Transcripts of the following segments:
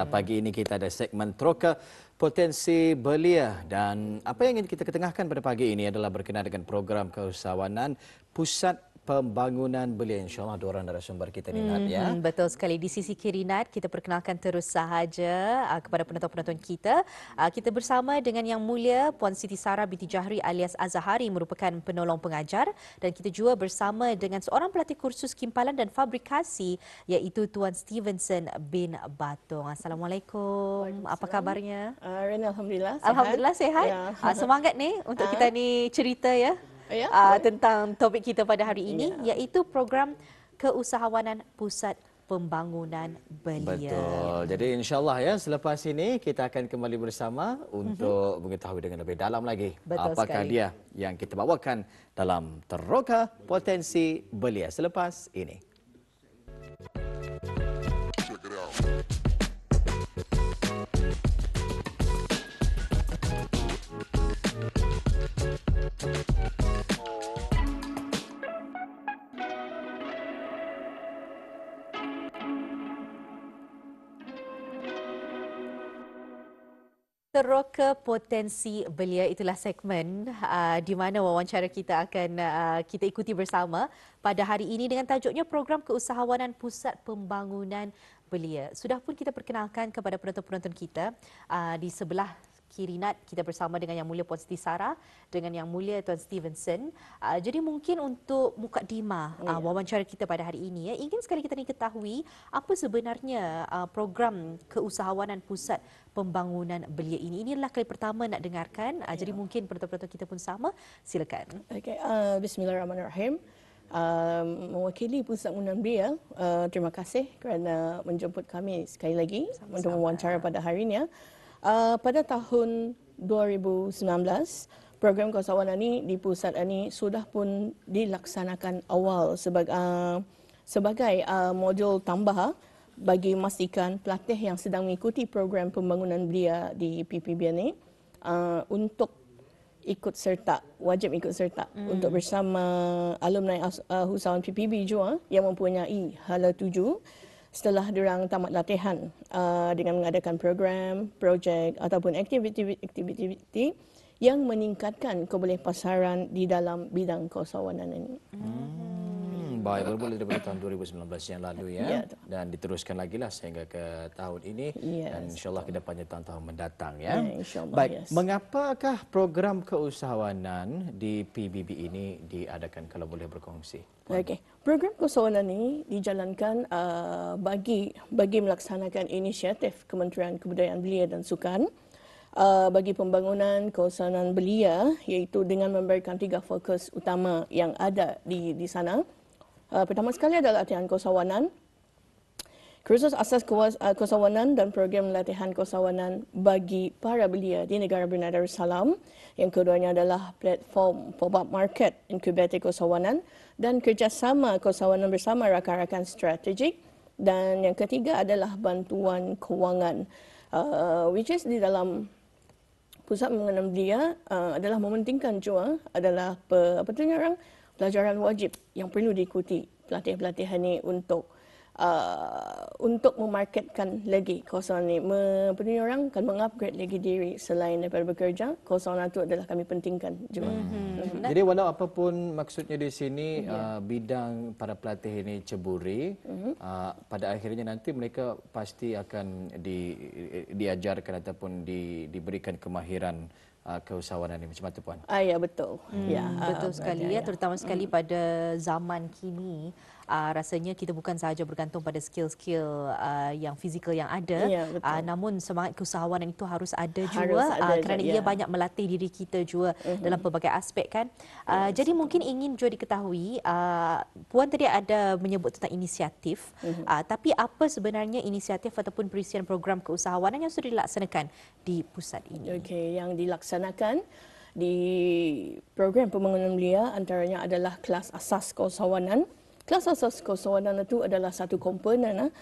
Pagi ini kita ada segmen Teroka Potensi Belia dan apa yang ingin kita ketengahkan pada pagi ini adalah berkenaan dengan program keusahawanan Pusat Pembangunan Belia. InsyaAllah dua orang narasumber kita ni, Nat, ya. Betul sekali. Di sisi kiri, Nat, kita perkenalkan terus sahaja kepada penonton-penonton kita. Kita bersama dengan Yang Mulia Puan Siti Sarah binti Jahri alias Azahari merupakan penolong pengajar, dan kita juga bersama dengan seorang pelatih kursus kimpalan dan fabrikasi iaitu Tuan Stevenson bin Batung. Assalamualaikum. Apa kabarnya? Rena, Alhamdulillah. Alhamdulillah sihat. Ya. Semangat ni untuk kita ni cerita ya. Ya, Tentang topik kita pada hari ini iaitu program keusahawanan Pusat Pembangunan Belia. Betul. Jadi insyaAllah ya, selepas ini kita akan kembali bersama untuk mengetahui dengan lebih dalam lagi apakah dia yang kita bawakan dalam Teroka Potensi Belia selepas ini. Teroka Potensi Belia itulah segmen di mana wawancara kita akan kita ikuti bersama pada hari ini dengan tajuknya Program Keusahawanan Pusat Pembangunan Belia. Sudah pun kita perkenalkan kepada penonton-penonton kita di sebelah kiri, Nat, kita bersama dengan Yang Mulia Puan Siti Sarah dengan Yang Mulia Tuan Stevenson. Jadi mungkin untuk mukadimah wawancara kita pada hari ini, ingin sekali kita ni ketahui apa sebenarnya program keusahawanan Pusat Pembangunan Belia ini. Ini adalah kali pertama nak dengarkan. Jadi mungkin penonton-penonton kita pun sama. Silakan. Okey, bismillahirrahmanirrahim. Mewakili Pusat Pembangunan Belia, terima kasih kerana menjemput kami sekali lagi untuk mewawancara pada hari ini. Pada tahun 2019, program keusahawanan ini di pusat ini sudah pun dilaksanakan awal sebagai modul tambah bagi memastikan pelatih yang sedang mengikuti program pembangunan belia di PPB ini untuk ikut serta, wajib ikut serta untuk bersama alumni usahawan PPB juga yang mempunyai hala tuju setelah diorang tamat latihan dengan mengadakan program, projek ataupun aktiviti yang meningkatkan kebolepasaran di dalam bidang keusahawanan ini. Baik, bermula daripada tahun 2019 yang lalu ya, dan diteruskan lagi lah sehingga ke tahun ini dan insyaAllah ke depannya tahun-tahun mendatang ya. Baik, mengapakah program keusahawanan di PBB ini diadakan, kalau boleh berkongsi? Okey, program keusahawanan ini dijalankan bagi melaksanakan inisiatif Kementerian Kebudayaan Belia dan Sukan bagi pembangunan keusahawanan belia, iaitu dengan memberikan 3 fokus utama yang ada di sana. Pertama sekali adalah latihan keusahawanan, kursus asas keusahawanan dan program latihan keusahawanan bagi para belia di negara Brunei Darussalam. Yang keduanya adalah platform pop-up market inkubator keusahawanan dan kerjasama keusahawanan bersama rakan-rakan strategik. Dan yang ketiga adalah bantuan kewangan, which is di dalam Pusat Pembangunan Belia adalah mementingkan juga adalah pelajaran wajib yang perlu diikuti pelatih-pelatih ini untuk memarketkan lagi keusahawanan ini. Orang akan mengupgrade lagi diri selain daripada bekerja. Keusahawanan itu adalah kami pentingkan juga. Jadi walau apapun maksudnya di sini bidang para pelatih ini ceburi, pada akhirnya nanti mereka pasti akan diajarkan ataupun diberikan kemahiran keusahawanan ini, macam itu, Puan? Ya, betul. Betul sekali ya, terutama sekali pada zaman kini. Rasanya kita bukan sahaja bergantung pada skill-skill yang fizikal yang ada, namun semangat keusahawanan itu harus ada juga kerana ia banyak melatih diri kita juga dalam pelbagai aspek kan. Jadi mungkin ingin juga diketahui, Puan tadi ada menyebut tentang inisiatif, tapi apa sebenarnya inisiatif ataupun perisian program keusahawanan yang sudah dilaksanakan di pusat ini? Okey, yang dilaksanakan di program pembangunan belia antaranya adalah kelas asas keusahawanan. Kelas asas keusahawanan itu adalah satu komponen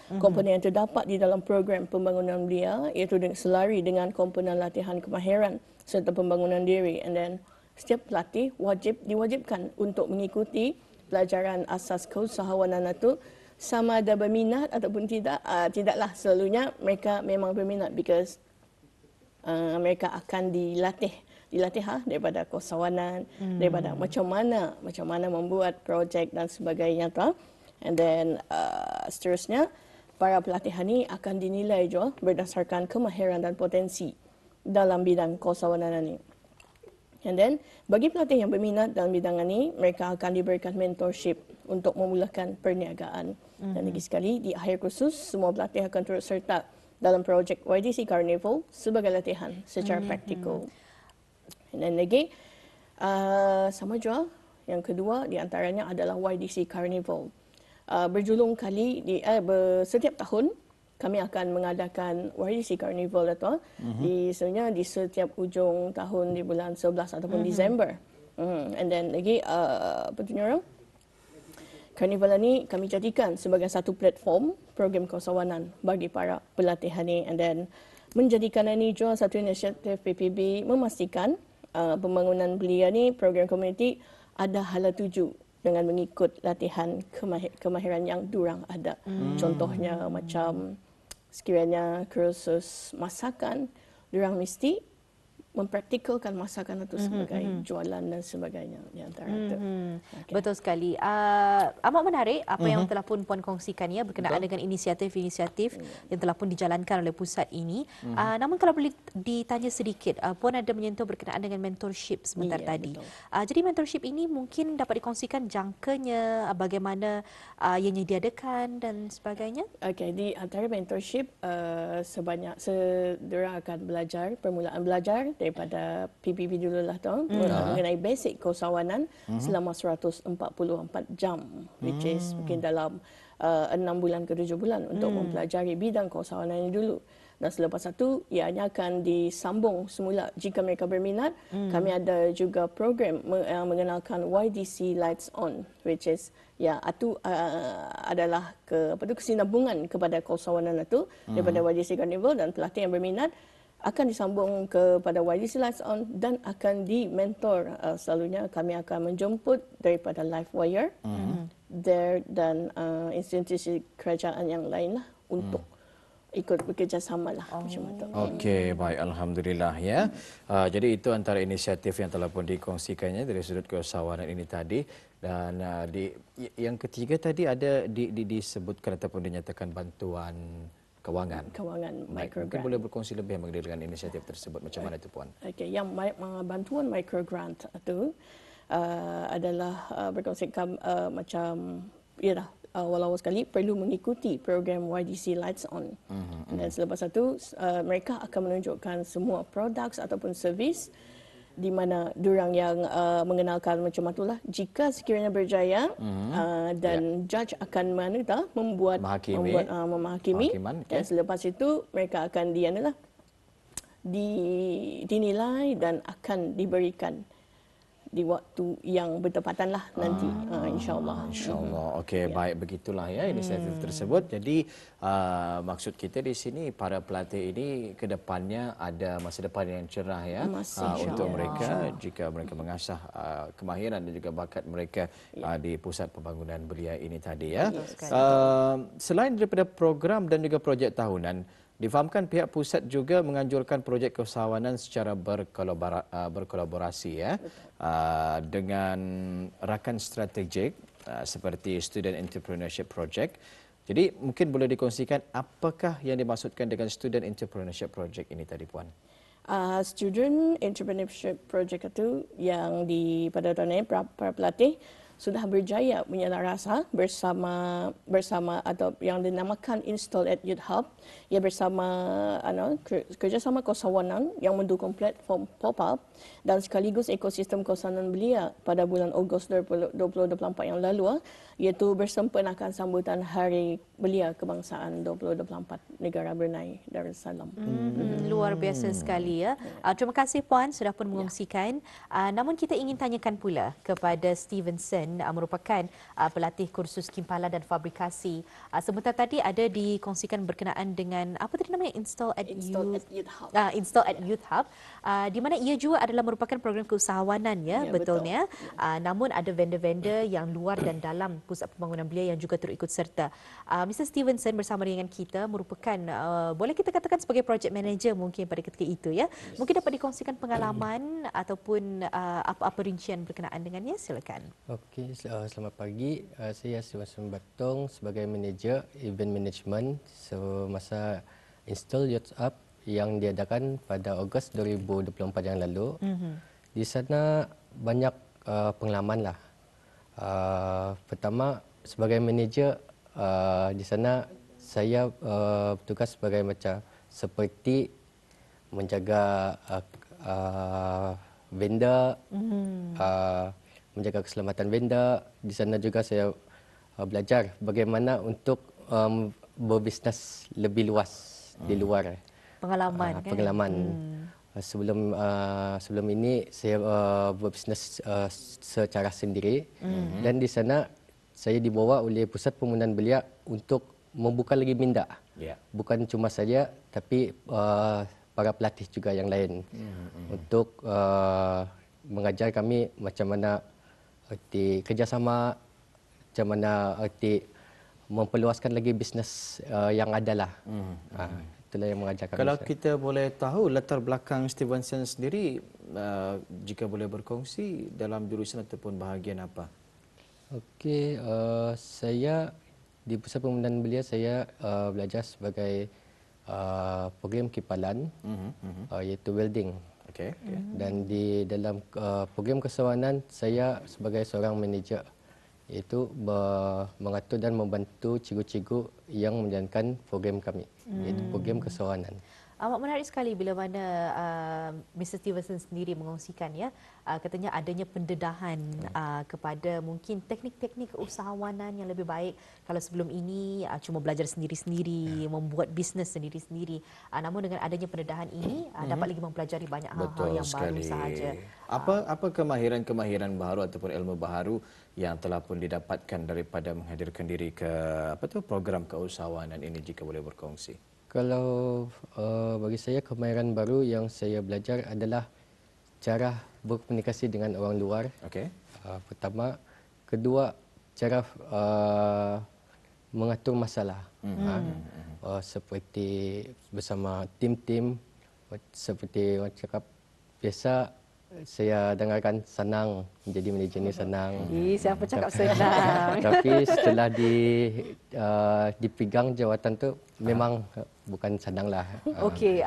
yang terdapat di dalam program pembangunan belia, iaitu selari dengan komponen latihan kemahiran serta pembangunan diri. And then setiap pelatih diwajibkan untuk mengikuti pelajaran asas keusahawanan itu sama ada berminat ataupun tidak, tidaklah selalunya mereka memang berminat because mereka akan dilatih daripada kosawanan, daripada macam mana membuat projek dan sebagainya tu. And then seterusnya para pelatihan ini akan dinilai juga berdasarkan kemahiran dan potensi dalam bidang kosawanan ini. And then bagi pelatih yang berminat dalam bidang ini, mereka akan diberikan mentorship untuk memulakan perniagaan. Dan lagi sekali, di akhir kursus semua pelatih akan turut serta dalam projek YDC Carnival sebagai latihan secara praktikal. Dan lagi, sama juga yang kedua di antaranya adalah YDC Carnival. Berjulung kali setiap tahun kami akan mengadakan YDC Carnival itu sebenarnya di setiap hujung tahun di bulan 11 ataupun Disember. And then lagi Carnival ini kami jadikan sebagai satu platform program kosawanan bagi para pelatihan ini. And then menjadikan ini juga satu inisiatif PPB memastikan pembangunan belia ni program komuniti ada hala tuju dengan mengikut latihan kemahiran yang durang ada. Contohnya macam sekiranya kursus masakan, durang mesti mempraktikalkan masakan itu sebagai jualan dan sebagainya di antara itu. Okay. Betul sekali. Amat menarik apa yang telah pun Puan kongsikan ya berkenaan dengan inisiatif-inisiatif yang telah pun dijalankan oleh pusat ini. Namun kalau boleh ditanya sedikit, Puan ada menyentuh berkenaan dengan mentorship sebentar tadi. Jadi mentorship ini mungkin dapat dikongsikan jangkanya, bagaimana ianya diadakan dan sebagainya? Okey, di antara mentorship diorang akan belajar, permulaan belajar daripada PPB dululah tu mengenai basic kosawanan selama 144 jam, which is mungkin dalam 6 bulan ke 7 bulan untuk mempelajari bidang kosawanan ini dulu. Dan selepas itu ianya akan disambung semula jika mereka berminat. Kami ada juga program mengenalkan YDC Lights On, which is itu adalah kesinambungan kepada kosawanan itu daripada YDC Carnival, dan pelatih yang berminat akan disambung kepada YDC Lights On dan akan di-mentor. Selalunya kami akan menjemput daripada Livewire dan institusi kerajaan yang lain lah untuk ikut bekerjasama lah. Okey, baik, alhamdulillah ya. Jadi itu antara inisiatif yang telah pun dikongsikannya dari sudut kosawanan ini tadi. Dan yang ketiga tadi ada disebutkan ataupun dinyatakan bantuan kewangan microgrant. Mungkin boleh berkongsi lebih mengenai dengan inisiatif tersebut, macam mana itu Puan? Okey, yang bantuan microgrant itu adalah berkongsikan macam walau sekali perlu mengikuti program YDC Lights On. Dan selepas itu mereka akan menunjukkan semua produk ataupun servis di mana diorang yang mengenalkan macam itulah. Jika sekiranya berjaya dan judge akan memahakimi dan selepas itu mereka akan dinilai dan akan diberikan di waktu yang bertepatan lah nanti, insyaAllah. InsyaAllah. Okey, baik, begitulah ya inisiatif tersebut. Jadi maksud kita di sini para pelatih ini ke depannya ada masa depan yang cerah ya untuk mereka jika mereka mengasah kemahiran dan juga bakat mereka di pusat pembangunan belia ini tadi ya. Selain daripada program dan juga projek tahunan, difahamkan pihak pusat juga menganjurkan projek keusahawanan secara berkolaborasi ya dengan rakan strategik seperti Student Entrepreneurship Project. Jadi mungkin boleh dikongsikan apakah yang dimaksudkan dengan Student Entrepreneurship Project ini tadi Puan? Student Entrepreneurship Project itu yang pada tahun ini para pelatih sudah berjaya menyelarasa bersama atau yang dinamakan Install at Youth Hub, ia bersama kerjasama kosawanan yang mendukung platform pop-up dan sekaligus ekosistem kosawanan belia pada bulan Ogos 2024 yang lalu, iaitu bersempena sambutan Hari Belia Kebangsaan 2024 negara Brunei Darussalam. Luar biasa sekali ya. Terima kasih Puan sudah pun mengongsikan. Namun kita ingin tanyakan pula kepada Stevenson, merupakan pelatih kursus kimpalan dan fabrikasi. Sebentar tadi ada dikongsikan berkenaan dengan apa tadi namanya Install at Youth Hub, di mana ia juga adalah merupakan program keusahawanan ya betulnya. Betul. Namun ada vendor-vendor yang luar dan dalam Pusat Pembangunan Belia yang juga turut ikut serta. Mr. Stevenson bersama dengan kita merupakan, boleh kita katakan sebagai project manager mungkin pada ketika itu ya. Mungkin dapat dikongsikan pengalaman ataupun apa-apa rincian berkenaan dengannya, silakan. Okey, selamat pagi. Saya Stevenson Batong sebagai manager event management semasa install Yachts Up yang diadakan pada Ogos 2024 yang lalu. Di sana banyak pengalaman lah. Pertama, sebagai manager di sana saya bertugas sebagai macam seperti menjaga vendor, menjaga keselamatan vendor. Di sana juga saya belajar bagaimana untuk berbisnes lebih luas di luar. Pengalaman kan? Sebelum ini saya berbisnes secara sendiri dan di sana saya dibawa oleh Pusat Pembangunan Belia untuk membuka lagi minda. Bukan cuma saya tapi para pelatih juga yang lain untuk mengajar kami macam mana erti kerjasama, macam mana erti memperluaskan lagi bisnes yang ada lah. Itulah yang mengajar kami. Kalau kita boleh tahu latar belakang Stevenson sendiri, jika boleh berkongsi dalam jurusan ataupun bahagian apa? Okey, saya di Pusat Pembangunan Belia saya belajar sebagai program kipalan iaitu welding. Okay. Dan di dalam program kesewanan saya sebagai seorang manager iaitu mengatur dan membantu cikgu-cikgu yang menjalankan program kami iaitu program kesewanan. Amat menarik sekali bila mana Mr. Stevenson sendiri mengongsikan ya, katanya adanya pendedahan kepada mungkin teknik-teknik usahawanan yang lebih baik. Kalau sebelum ini cuma belajar sendiri-sendiri, membuat bisnes sendiri-sendiri. Namun dengan adanya pendedahan ini dapat lagi mempelajari banyak hal-hal yang baru sahaja. Apa kemahiran-kemahiran baru ataupun ilmu baru yang telah pun didapatkan daripada menghadirkan diri ke program keusahawanan ini, jika boleh berkongsi? Kalau bagi saya kemahiran baru yang saya belajar adalah cara berkomunikasi dengan orang luar. Okey. Pertama, kedua cara mengatur masalah. Seperti bersama tim-tim, seperti orang cakap biasa saya dengarkan senang menjadi manager ni senang. Siapa cakap senang? Tapi setelah dipegang jawatan tu memang bukan senang lah. Okey,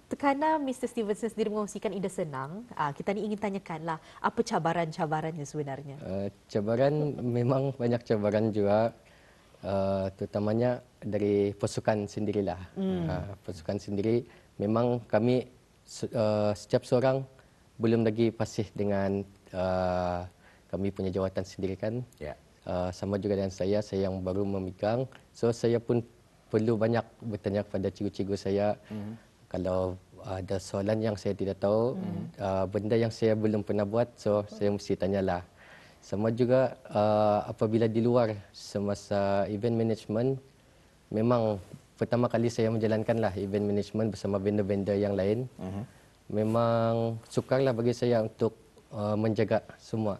tekanan Mr. Stevenson sendiri mengongsikan ida senang. Kita ni ingin tanyakanlah apa cabaran-cabarannya sebenarnya? Cabaran memang banyak cabaran juga, terutamanya dari pasukan sendirilah. Pasukan sendiri memang kami setiap seorang belum lagi fasih dengan kami punya jawatan sendiri kan. Sama juga dengan saya yang baru memegang. So saya pun perlu banyak bertanya kepada cikgu-cikgu saya. Kalau ada soalan yang saya tidak tahu, benda yang saya belum pernah buat, so saya mesti tanyalah. Sama juga apabila di luar semasa event management, memang pertama kali saya menjalankanlah event management bersama vendor-vendor yang lain. Memang sukarlah bagi saya untuk menjaga semua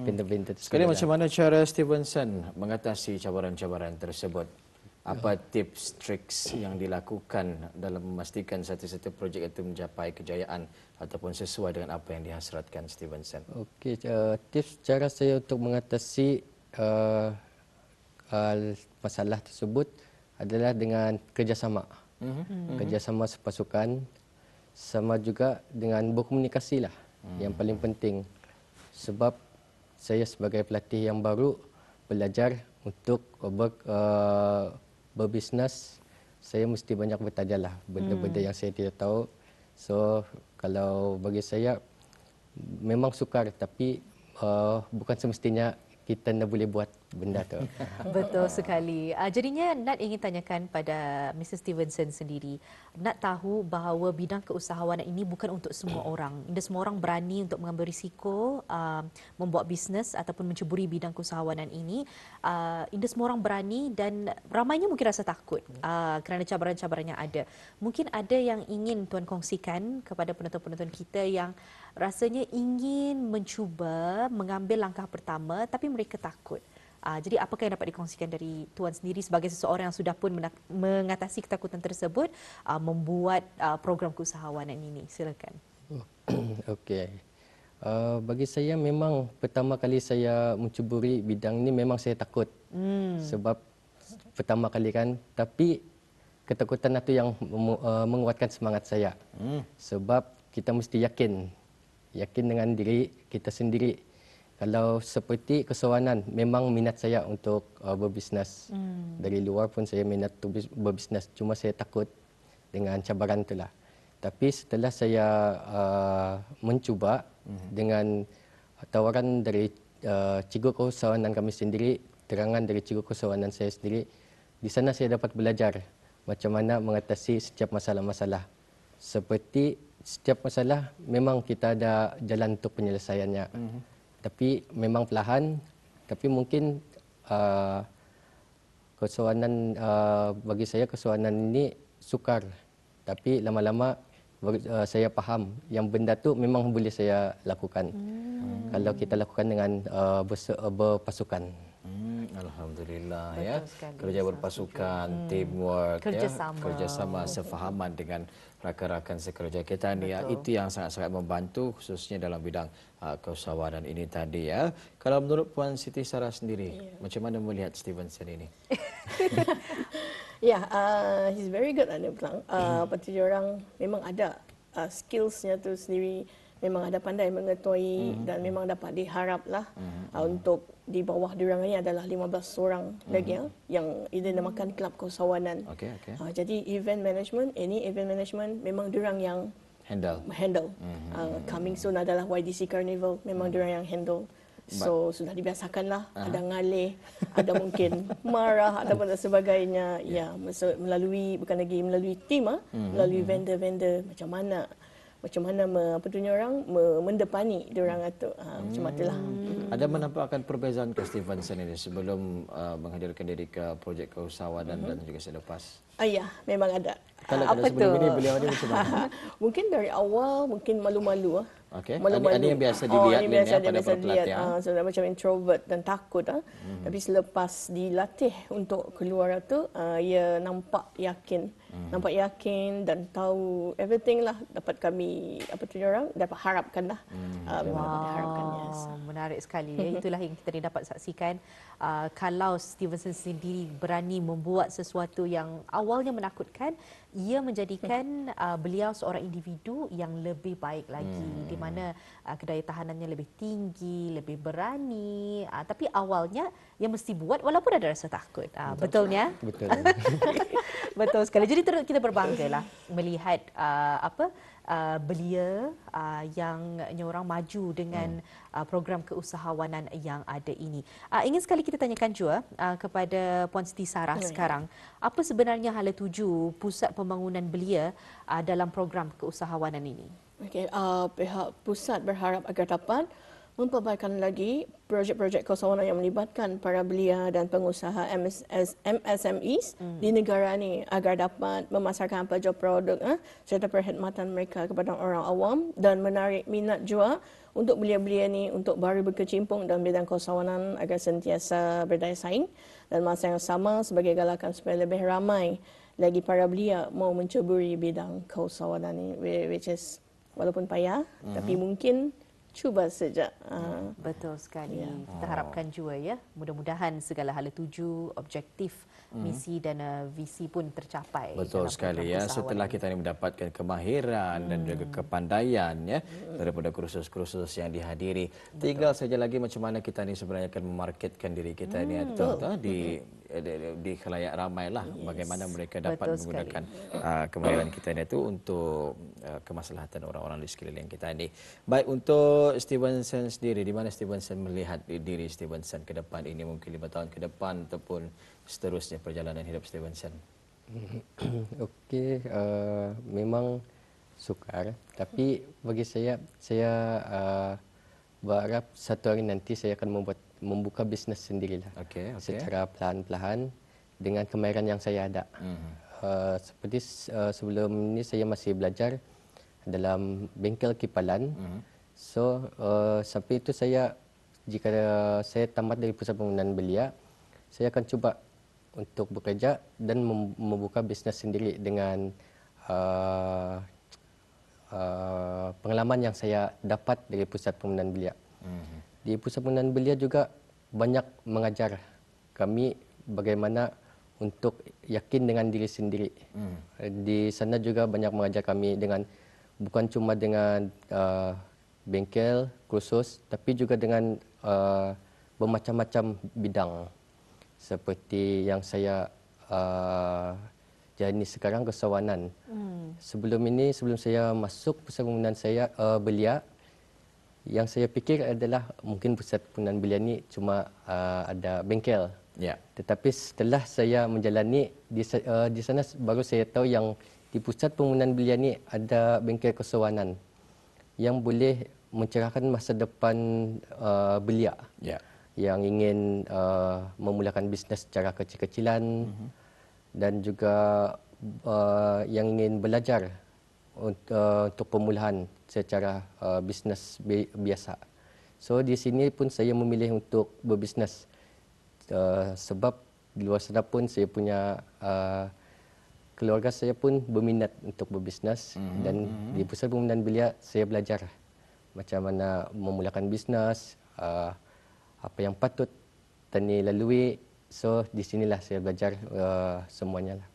vendor-vendor tersebut. Sekali macam mana cara Stevenson mengatasi cabaran-cabaran tersebut? Apa tips, triks yang dilakukan dalam memastikan satu-satu projek itu mencapai kejayaan ataupun sesuai dengan apa yang dihasratkan Stevenson? Okey, tips cara saya untuk mengatasi masalah tersebut adalah dengan kerjasama. Kerjasama sepasukan, sama juga dengan berkomunikasi lah yang paling penting. Sebab saya sebagai pelatih yang baru belajar untuk berbisnes, saya mesti banyak bertanya lah benda-benda yang saya tidak tahu. So kalau bagi saya memang sukar, tapi bukan semestinya kita nak boleh buat benda tu. Betul sekali. Jadinya Nat ingin tanyakan pada Mr. Stevenson sendiri. Nat tahu bahawa bidang keusahawanan ini bukan untuk semua orang. Tidak semua orang berani untuk mengambil risiko membuat bisnes ataupun menceburi bidang keusahawanan ini. Tidak semua orang berani dan ramainya mungkin rasa takut kerana cabaran-cabaran yang ada. Mungkin ada yang ingin Tuan kongsikan kepada penonton-penonton kita yang rasanya ingin mencuba mengambil langkah pertama tapi mereka takut. Jadi apakah yang dapat dikongsikan dari Tuan sendiri sebagai seseorang yang sudah pun mengatasi ketakutan tersebut membuat program keusahawanan ini? Silakan. Okey. Bagi saya memang pertama kali saya mencuburi bidang ini memang saya takut. Sebab pertama kali kan, tapi ketakutan itu yang menguatkan semangat saya. Sebab kita mesti yakin dengan diri kita sendiri. Kalau seperti kesewanan, memang minat saya untuk berbisnes. Dari luar pun saya minat berbisnes. Cuma saya takut dengan cabaran itulah. Tapi setelah saya mencuba dengan tawaran dari Cikgu Keusahawanan kami sendiri, terangan dari Cikgu Keusahawanan saya sendiri, di sana saya dapat belajar macam mana mengatasi setiap masalah-masalah. Seperti setiap masalah memang kita ada jalan untuk penyelesaiannya. Tapi memang perlahan, tapi mungkin keusahawanan bagi saya keusahawanan ini sukar. Tapi lama-lama saya faham yang benda tu memang boleh saya lakukan. Kalau kita lakukan dengan berpasukan. Alhamdulillah. Ya, kerja berpasukan, teamwork, kerjasama, sefahaman dengan rakan-rakan sekerja kita ni ya, itu yang sangat-sangat membantu khususnya dalam bidang keusahawanan ini tadi ya. Kalau menurut Puan Siti Sarah sendiri, macam mana melihat Stevenson ini? He's very good ada bilang. Pasti orang memang ada skillsnya tu sendiri, memang ada pandai mengetahui dan memang dapat diharaplah untuk di bawah diorang ini adalah 15 orang lagi yang dinamakan Kelab Keusahawanan. Jadi event management memang diorang yang handle. Coming soon adalah YDC Carnival, memang diorang yang handle. So sudah dibiasakanlah, ada ngalih, ada mungkin marah ataupun sebagainya. Ya, melalui bukan lagi melalui tim melalui vendor-vendor macam mana orang mendepani diorang itu macam itulah. Ada menampakkan perbezaan ke Stevenson ini sebelum menghadirkan diri ke projek keusahawanan dan juga selepas? Ya, memang ada. Kalau sebelum ini beliau ni macam mana? Mungkin dari awal mungkin malu-malu. Ada yang biasa dilihat pada para pelatihan. Sudah macam introvert dan takut. Tapi selepas dilatih untuk keluar tu, ia nampak yakin. Nampak yakin dan tahu everything lah dapat kami dapat harapkan lah. Memang dapat diharapkan. Menarik sekali. Itulah yang kita dapat saksikan. Kalau Stevenson sendiri berani membuat sesuatu yang awalnya menakutkan, ia menjadikan beliau seorang individu yang lebih baik lagi, di mana kedaya tahanannya lebih tinggi, lebih berani. Tapi awalnya ia mesti buat walaupun ada rasa takut. Betulnya? Betul. Betul sekali. Jadi kita berbanggalah melihat belia yang orang maju dengan program keusahawanan yang ada ini. Ingin sekali kita tanyakan juga kepada Puan Siti Sarah sekarang, apa sebenarnya hala tuju Pusat Pembangunan Belia dalam program keusahawanan ini? Pihak pusat berharap agar dapat memperbaikkan lagi projek-projek keusahawanan yang melibatkan para belia dan pengusaha MSMEs di negara ini agar dapat memasarkan apa jual produk serta perkhidmatan mereka kepada orang awam dan menarik minat juga untuk belia-belia ini untuk baru berkecimpung dalam bidang keusahawanan agar sentiasa berdaya saing, dan masa yang sama sebagai galakan supaya lebih ramai lagi para belia mau menceburi bidang keusahawanan ini, which is walaupun payah tapi mungkin cuba saja. Betul sekali. Kita harapkan juga ya, mudah-mudahan segala hala tuju, objektif, misi dan visi pun tercapai. Betul sekali ya. Setelah kita ini mendapatkan kemahiran dan juga kepandaian ya daripada kursus-kursus yang dihadiri, tinggal saja lagi macam mana kita ini sebenarnya akan memarketkan diri kita ini di di khalayak ramai lah, bagaimana mereka dapat menggunakan kemahiran kita ini itu untuk kemaslahatan orang-orang di sekeliling kita ini. Baik, untuk Stevenson sendiri, di mana Stevenson melihat diri Stevenson ke depan ini, mungkin 5 tahun ke depan ataupun seterusnya perjalanan hidup Stevenson? Okey, memang sukar, tapi bagi saya berharap satu hari nanti saya akan membuka bisnes sendirilah. Secara perlahan-lahan dengan kemahiran yang saya ada. Seperti sebelum ini saya masih belajar dalam bengkel kipalan. So sampai itu jika saya tamat dari pusat pembangunan belia, saya akan cuba untuk bekerja dan membuka bisnes sendiri dengan pengalaman yang saya dapat dari pusat pembangunan belia. Di pusat pembangunan belia juga banyak mengajar kami bagaimana untuk yakin dengan diri sendiri. Di sana juga banyak mengajar kami dengan bukan cuma dengan bengkel khusus, tapi juga dengan bermacam-macam bidang seperti yang saya jalani sekarang, kesawanan. Sebelum saya masuk pusat pembangunan belia, yang saya fikir adalah mungkin pusat pembangunan belia ni cuma ada bengkel. Tetapi setelah saya menjalani di sana baru saya tahu yang di pusat pembangunan belia ni ada bengkel kesawanan yang boleh mencerahkan masa depan belia yang ingin memulakan bisnes secara kecil-kecilan dan juga yang ingin belajar untuk pemulaan secara bisnes biasa. So di sini pun saya memilih untuk berbisnes sebab di luar sana pun saya punya keluarga saya pun berminat untuk berbisnes dan di pusat pembangunan belia saya belajar macam mana memulakan bisnes, apa yang patut Tani lalui. So di sinilah saya belajar semuanya lah.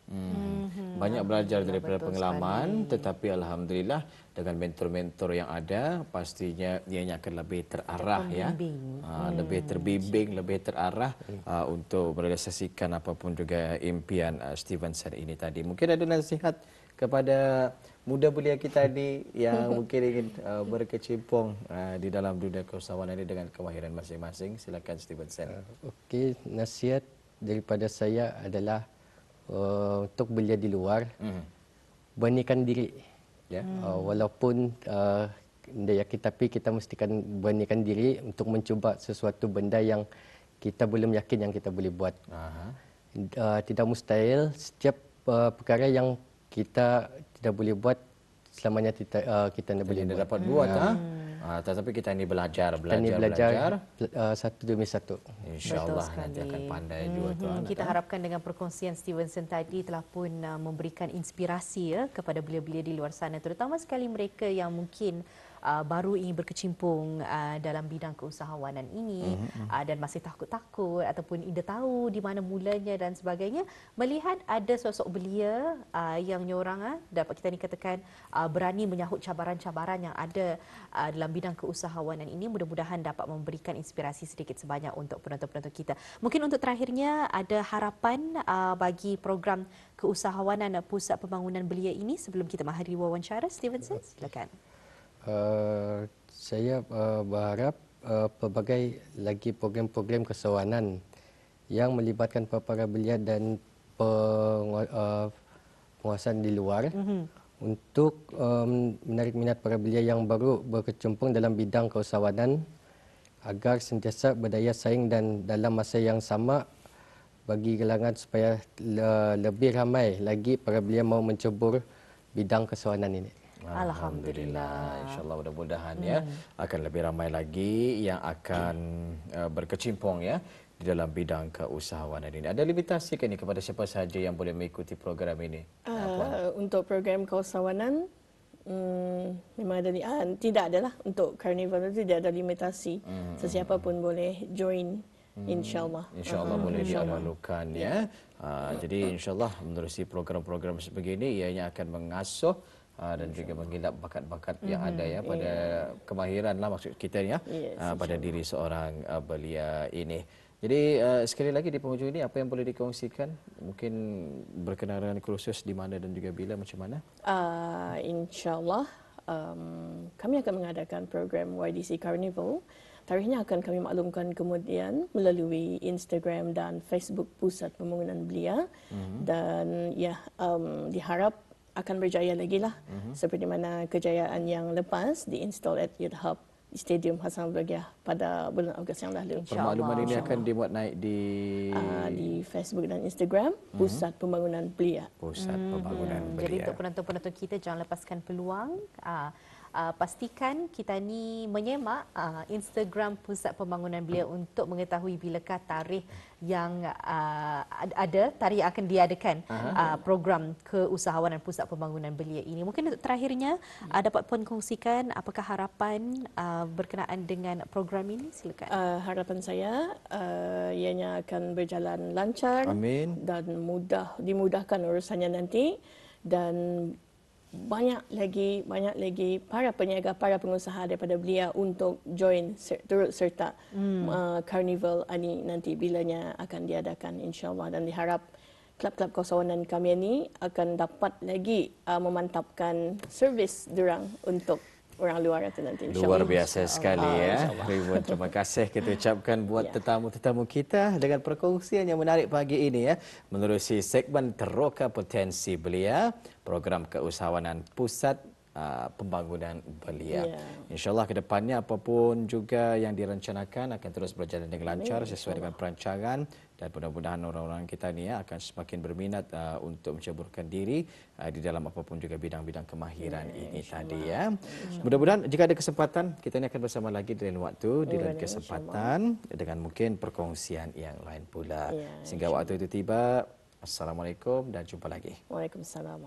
Banyak belajar daripada pengalaman, tetapi alhamdulillah dengan mentor-mentor yang ada pastinya ianya akan lebih terarah lebih terbimbing, lebih terarah untuk merealisasikan apapun juga impian Stevenson ini tadi. Mungkin ada nasihat kepada muda belia kita ini yang mungkin ingin berkecimpung di dalam dunia keusahawanan ini dengan kemahiran masing-masing. Silakan Stevenson. Okey, nasihat daripada saya adalah untuk belia di luar, beranikan diri. Walaupun tapi kita mestikan beranikan diri untuk mencuba sesuatu benda yang kita belum yakin yang kita boleh buat. Tidak mustahil, setiap perkara yang kita tidak boleh buat selamanya kita boleh dapat buat. Tetapi kita ini belajar satu demi satu. InsyaAllah nanti akan pandai juga tuan. Kita harapkan dengan perkongsian Stevenson tadi telah pun memberikan inspirasi kepada belia-belia di luar sana, terutama sekali mereka yang mungkin baru ingin berkecimpung dalam bidang keusahawanan ini dan masih takut-takut ataupun tidak tahu di mana mulanya dan sebagainya. Melihat ada sosok belia yang nyorang dapat kita katakan berani menyahut cabaran-cabaran yang ada dalam bidang keusahawanan ini, mudah-mudahan dapat memberikan inspirasi sedikit sebanyak untuk penonton-penonton kita. Mungkin untuk terakhirnya ada harapan bagi program keusahawanan Pusat Pembangunan Belia ini sebelum kita mengakhiri wawancara. Stevenson, silakan. Saya berharap pelbagai lagi program-program kesawanan yang melibatkan para belia dan penguasaan di luar untuk menarik minat para belia yang baru berkecimpung dalam bidang keusahawanan agar sentiasa berdaya saing dan dalam masa yang sama bagi kalangan supaya lebih ramai lagi para belia mau mencebur bidang keusahawanan ini. Alhamdulillah. InsyaAllah mudah-mudahan akan lebih ramai lagi yang akan berkecimpung di dalam bidang keusahawanan ini. Ada limitasi ke ini kepada siapa sahaja yang boleh mengikuti program ini? Untuk program keusahawanan memang ada tidak adalah untuk karnival itu tidak ada limitasi. Sesiapa pun boleh join. InsyaAllah. InsyaAllah boleh diamalukan jadi insyaAllah menerusi program-program sebegini ianya akan mengasuh dan juga menggilap bakat-bakat yang ada pada kemahiran maksud kita pada diri seorang belia ini. Jadi sekali lagi di penghujung ini apa yang boleh dikongsikan? Mungkin berkenaan dengan kursus di mana dan juga bila macam mana? InsyaAllah kami akan mengadakan program YDC Carnival. Tarikhnya akan kami maklumkan kemudian melalui Instagram dan Facebook Pusat Pembangunan Belia. Dan ya, diharap akan berjaya lagi lah. Seperti mana kejayaan yang lepas diinstal at Youth Hub di Stadium Hassanal Bolkiah pada bulan Ogos yang lalu. Permakluman ini akan dibuat naik di Facebook dan Instagram Pusat Pembangunan Belia. Pusat Pembangunan Belia. Jadi untuk penonton-penonton kita jangan lepaskan peluang. Pastikan kita ni menyemak Instagram Pusat Pembangunan Belia untuk mengetahui bilakah tarikh yang tarikh yang akan diadakan program keusahawanan Pusat Pembangunan Belia ini. Mungkin untuk terakhirnya dapat puan kongsikan apakah harapan berkenaan dengan program ini? Silakan. Harapan saya ianya akan berjalan lancar. Amin. Dan dimudahkan urusannya nanti, dan banyak lagi para peniaga, para pengusaha daripada Belia untuk join turut serta Carnival ini nanti bilanya akan diadakan, insyaAllah. Dan diharap klub-klub keusahawanan kami ini akan dapat lagi memantapkan servis diorang untuk orang luar itu nanti, insyaAllah. Luar biasa sekali ya. Ribuan terima kasih kita ucapkan buat tetamu-tetamu kita dengan perkongsian yang menarik pagi ini ya. Menerusi segmen Teroka Potensi Belia, program keusahawanan Pusat Pembangunan Belia. InsyaAllah ke depannya apapun juga yang direncanakan akan terus berjalan dengan lancar sesuai dengan perancangan, dan mudah-mudahan orang-orang kita ni akan semakin berminat untuk menceburkan diri di dalam apapun juga bidang-bidang kemahiran ini tadi ya. Mudah-mudahan jika ada kesempatan kita ni akan bersama lagi di lain waktu, di lain kesempatan dengan mungkin perkongsian yang lain pula. Sehingga waktu itu tiba, Assalamualaikum dan jumpa lagi. Waalaikumsalam.